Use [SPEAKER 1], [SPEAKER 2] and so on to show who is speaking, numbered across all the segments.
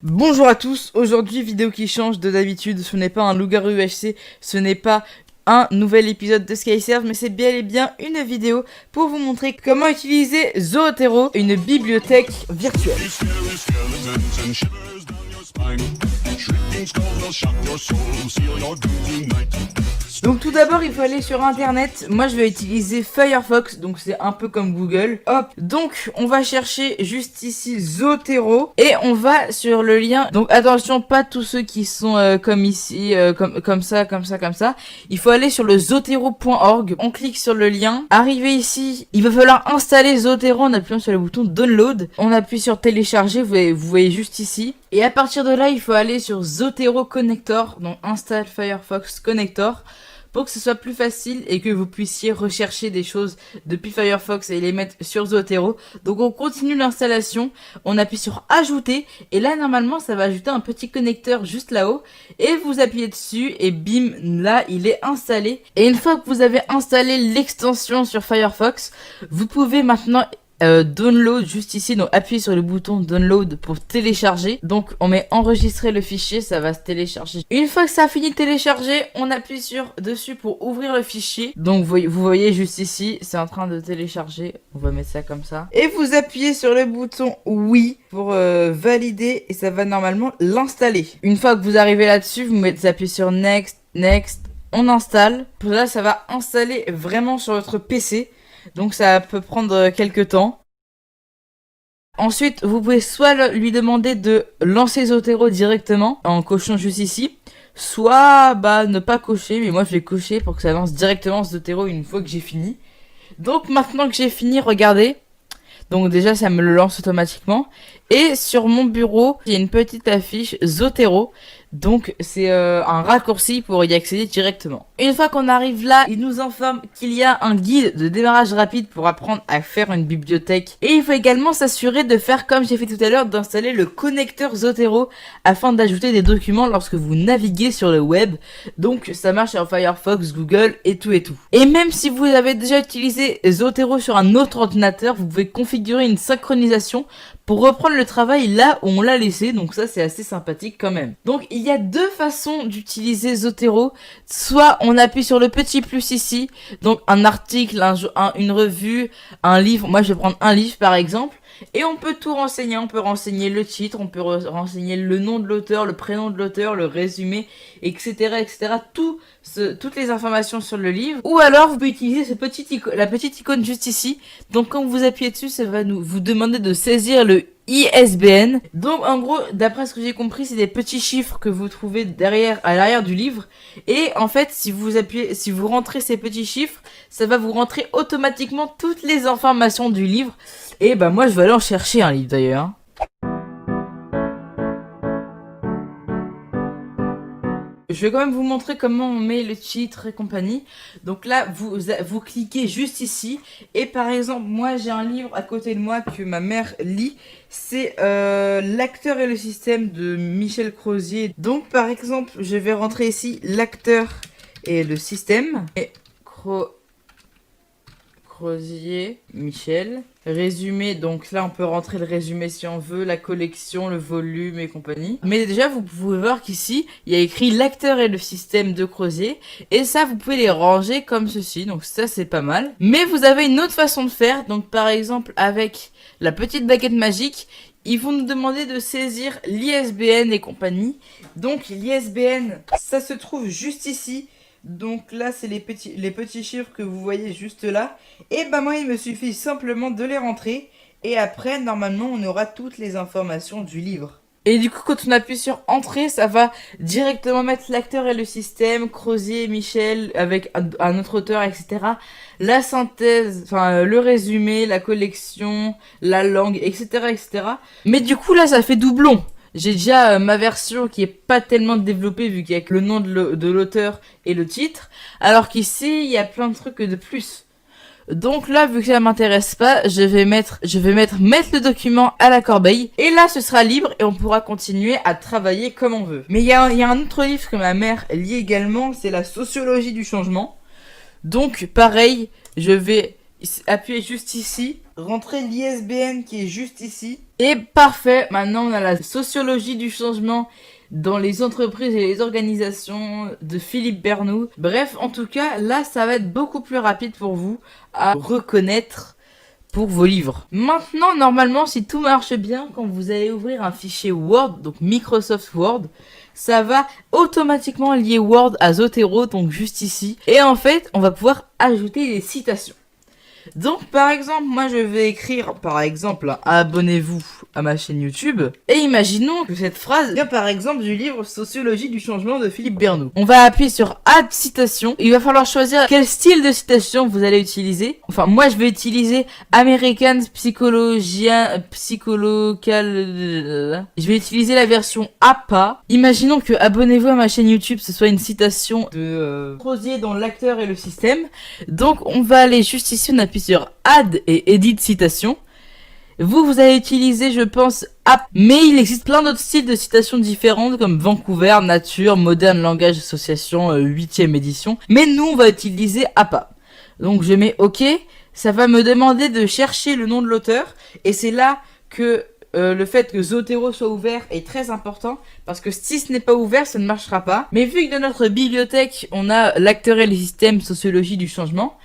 [SPEAKER 1] Bonjour à tous, aujourd'hui vidéo qui change de d'habitude, ce n'est pas un loup-garou UHC, ce n'est pas un nouvel épisode de SkyServe, mais c'est bel et bien une vidéo pour vous montrer comment utiliser Zotero, une bibliothèque virtuelle. Donc tout d'abord il faut aller sur internet, moi je vais utiliser Firefox, donc c'est un peu comme Google. Hop, donc on va chercher juste ici Zotero et on va sur le lien. Donc attention, pas tous ceux qui sont comme ici, comme ça. Il faut aller sur le zotero.org, on clique sur le lien, arrivé ici, il va falloir installer Zotero en appuyant sur le bouton download. On appuie sur télécharger, vous voyez juste ici. Et à partir de là, il faut aller sur Zotero Connector, donc install Firefox Connector, pour que ce soit plus facile et que vous puissiez rechercher des choses depuis Firefox et les mettre sur Zotero. Donc on continue l'installation, on appuie sur ajouter et là normalement ça va ajouter un petit connecteur juste là-haut et vous appuyez dessus et bim, là il est installé. Et une fois que vous avez installé l'extension sur Firefox, vous pouvez maintenant download juste ici, donc appuyez sur le bouton download pour télécharger. Donc on met enregistrer le fichier, ça va se télécharger. Une fois que ça a fini de télécharger, on appuie sur dessus pour ouvrir le fichier. Donc vous voyez juste ici, c'est en train de télécharger. On va mettre ça comme ça. Et vous appuyez sur le bouton oui pour valider et ça va normalement l'installer. Une fois que vous arrivez là-dessus, vous appuyez sur next, on installe. Pour là, ça va installer vraiment sur votre PC. Donc ça peut prendre quelques temps. Ensuite, vous pouvez soit lui demander de lancer Zotero directement en cochant juste ici, soit ne pas cocher, mais moi je vais cocher pour que ça lance directement Zotero une fois que j'ai fini. Donc maintenant que j'ai fini, regardez. Donc déjà ça me le lance automatiquement. Et sur mon bureau, il y a une petite affiche Zotero. Donc c'est un raccourci pour y accéder directement. Une fois qu'on arrive là, il nous informe qu'il y a un guide de démarrage rapide pour apprendre à faire une bibliothèque. Et il faut également s'assurer de faire comme j'ai fait tout à l'heure, d'installer le connecteur Zotero afin d'ajouter des documents lorsque vous naviguez sur le web. Donc ça marche sur Firefox, Google et tout. Et même si vous avez déjà utilisé Zotero sur un autre ordinateur, vous pouvez configurer une synchronisation pour reprendre le travail là où on l'a laissé, donc ça c'est assez sympathique quand même. Donc il y a deux façons d'utiliser Zotero, soit on appuie sur le petit plus ici, donc un article, une revue, un livre, moi je vais prendre un livre par exemple, et on peut tout renseigner, on peut renseigner le titre, on peut renseigner le nom de l'auteur, le prénom de l'auteur, le résumé, etc. Toutes les informations sur le livre. Ou alors vous pouvez utiliser la petite icône juste ici. Donc quand vous appuyez dessus, ça va vous demander de saisir le ISBN. Donc en gros, d'après ce que j'ai compris, c'est des petits chiffres que vous trouvez à l'arrière du livre. Et en fait, si vous rentrez ces petits chiffres, ça va vous rentrer automatiquement toutes les informations du livre. Et moi je vais aller en chercher un livre d'ailleurs. Je vais quand même vous montrer comment on met le titre et compagnie. Donc là, vous cliquez juste ici. Et par exemple, moi j'ai un livre à côté de moi que ma mère lit. C'est L'acteur et le système de Michel Crozier. Donc par exemple, je vais rentrer ici l'acteur et le système. Et Crozier, Michel. Résumé, donc là on peut rentrer le résumé si on veut, la collection, le volume et compagnie. Mais déjà vous pouvez voir qu'ici il y a écrit l'acteur et le système de Crozier. Et ça vous pouvez les ranger comme ceci, donc ça c'est pas mal. Mais vous avez une autre façon de faire, donc par exemple avec la petite baguette magique, ils vont nous demander de saisir l'ISBN et compagnie. Donc l'ISBN, ça se trouve juste ici. Donc là c'est les petits chiffres que vous voyez juste là. Et moi il me suffit simplement de les rentrer. Et après normalement on aura toutes les informations du livre. Et du coup quand on appuie sur entrée, ça va directement mettre l'acteur et le système, Crozier, Michel avec un autre auteur, etc. La synthèse, le résumé, la collection, la langue, etc. Mais du coup là ça fait doublon. J'ai déjà ma version qui est pas tellement développée vu qu'il y a que le nom de l'auteur et le titre. Alors qu'ici, il y a plein de trucs de plus. Donc là, vu que ça m'intéresse pas, je vais mettre le document à la corbeille. Et là, ce sera libre et on pourra continuer à travailler comme on veut. Mais il y a un autre livre que ma mère lit également, c'est la sociologie du changement. Donc pareil, je vais appuyer juste ici, rentrer l'ISBN qui est juste ici. Et parfait, maintenant on a la sociologie du changement dans les entreprises et les organisations de Philippe Bernoux. Bref, en tout cas, là ça va être beaucoup plus rapide pour vous à reconnaître pour vos livres. Maintenant, normalement, si tout marche bien, quand vous allez ouvrir un fichier Word, donc Microsoft Word, ça va automatiquement lier Word à Zotero, donc juste ici. Et en fait, on va pouvoir ajouter des citations. Donc, par exemple, moi, je vais écrire, par exemple, abonnez-vous à ma chaîne YouTube. Et imaginons que cette phrase vient, par exemple, du livre Sociologie du changement de Philippe Bernoux. On va appuyer sur Add citation. Il va falloir choisir quel style de citation vous allez utiliser. Enfin, moi, je vais utiliser American Psychological. Je vais utiliser la version APA. Imaginons que abonnez-vous à ma chaîne YouTube, ce soit une citation de Crozier dans l'acteur et le système. Donc, on va aller juste ici, on appuie sur Add et Edit citation. Vous allez utiliser, je pense, App, mais il existe plein d'autres styles de citations différentes comme Vancouver, Nature, Moderne Langage Association, 8ème édition. Mais nous, on va utiliser APA. Donc je mets OK. Ça va me demander de chercher le nom de l'auteur. Et c'est là que le fait que Zotero soit ouvert est très important. Parce que si ce n'est pas ouvert, ça ne marchera pas. Mais vu que dans notre bibliothèque, on a l'acteur et les systèmes, sociologie du changement,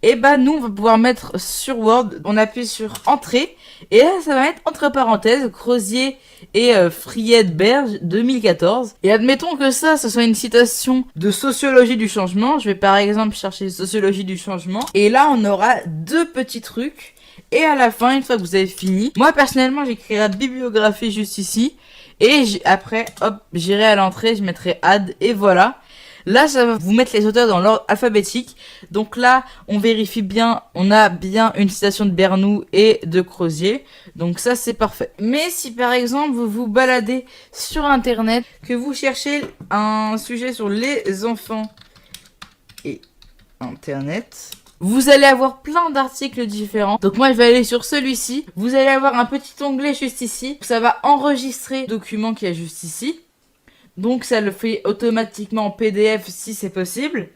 [SPEAKER 1] et bah nous on va pouvoir mettre sur Word, on appuie sur Entrée, et là ça va mettre entre parenthèses Crozier et Friedberg 2014. Et admettons que ça, ce soit une citation de sociologie du changement. Je vais par exemple chercher sociologie du changement, et là on aura deux petits trucs. Et à la fin, une fois que vous avez fini, moi personnellement j'écrirai bibliographie juste ici, et après hop, j'irai à l'entrée, je mettrai Add, et voilà. Là, ça va vous mettre les auteurs dans l'ordre alphabétique. Donc là, on vérifie bien, on a bien une citation de Bernoux et de Crozier. Donc ça, c'est parfait. Mais si par exemple, vous vous baladez sur Internet, que vous cherchez un sujet sur les enfants et Internet, vous allez avoir plein d'articles différents. Donc moi, je vais aller sur celui-ci. Vous allez avoir un petit onglet juste ici. Ça va enregistrer le document qui est juste ici. Donc ça le fait automatiquement en PDF si c'est possible.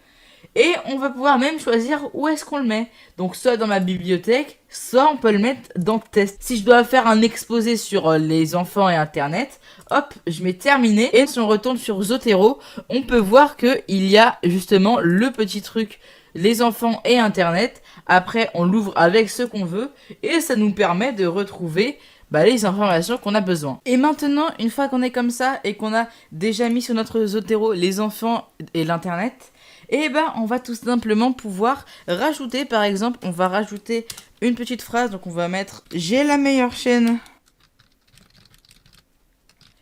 [SPEAKER 1] Et on va pouvoir même choisir où est-ce qu'on le met. Donc soit dans ma bibliothèque, soit on peut le mettre dans test. Si je dois faire un exposé sur les enfants et Internet, hop, je mets terminé. Et si on retourne sur Zotero, on peut voir qu'il y a justement le petit truc les enfants et Internet. Après, on l'ouvre avec ce qu'on veut. Et ça nous permet de retrouver les informations qu'on a besoin. Et maintenant, une fois qu'on est comme ça et qu'on a déjà mis sur notre Zotero les enfants et l'internet, et on va tout simplement pouvoir rajouter, par exemple, on va rajouter une petite phrase. Donc on va mettre j'ai la meilleure chaîne.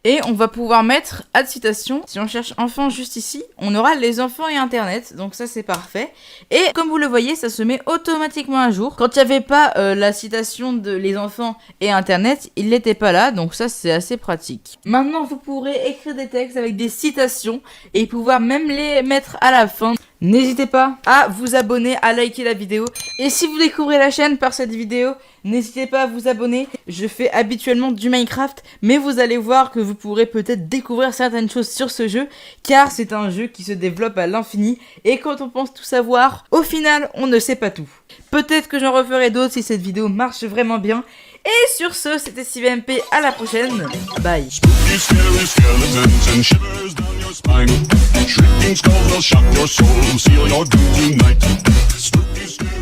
[SPEAKER 1] Et on va pouvoir mettre add citation. Si on cherche enfants juste ici, on aura les enfants et internet. Donc ça c'est parfait. Et comme vous le voyez, ça se met automatiquement à jour. Quand il n'y avait pas la citation de les enfants et internet, il n'était pas là. Donc ça c'est assez pratique. Maintenant vous pourrez écrire des textes avec des citations et pouvoir même les mettre à la fin. N'hésitez pas à vous abonner, à liker la vidéo. Et si vous découvrez la chaîne par cette vidéo, n'hésitez pas à vous abonner. Je fais habituellement du Minecraft, mais vous allez voir que vous pourrez peut-être découvrir certaines choses sur ce jeu, car c'est un jeu qui se développe à l'infini. Et quand on pense tout savoir, au final, on ne sait pas tout. Peut-être que j'en referai d'autres si cette vidéo marche vraiment bien. Et sur ce, c'était SteveMP, à la prochaine. Bye.
[SPEAKER 2] Spooky, scary skeletons and shivers down your spine. Shrieking skulls will shock your soul, seal your doom tonight. Spooky, scary